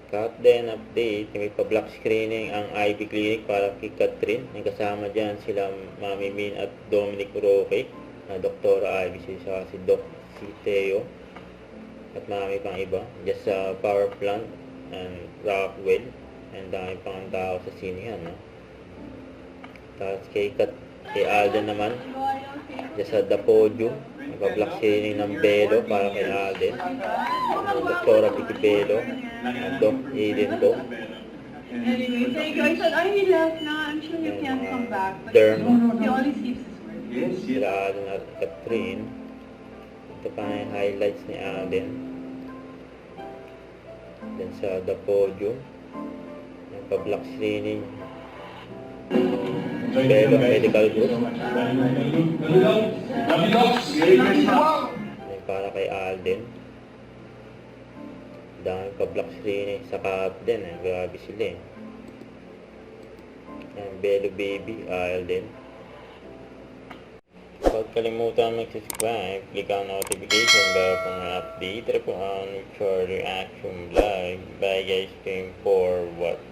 Cut then update, may pa-block screening ang Ivy Clinic para kay Catherine. May kasama dyan sila Mami Min at Dominic Roque, na Dr. Ivy, si Doc si Teo, at marami pang iba. Just sa power plant and Rockwell, and dami pang tao sa sinihan, no? Tapos kay Alden naman, just sa The Podium, may pa-block screening ng Belo para kay Alden, Dr. Vicky Belo, Doc Aiden Bo. Anyway, thank you. I said, he left now. I'm sure you can't come back. But Derma. he always keeps his word. Yes, Sila Alden at Catherine. Ito pa yung highlights ni Alden. Then sa The Podium, yung pa-block screening Belo Medical Group. Yung para kay Alden. Dami pa-block screening sa Capden, grabe sila eh. Yan, Belo Baby, Alden. Huwag kalimutan mag-subscribe, click ang notification bell for mga update po on for reaction vlog. Bye guys, going forward.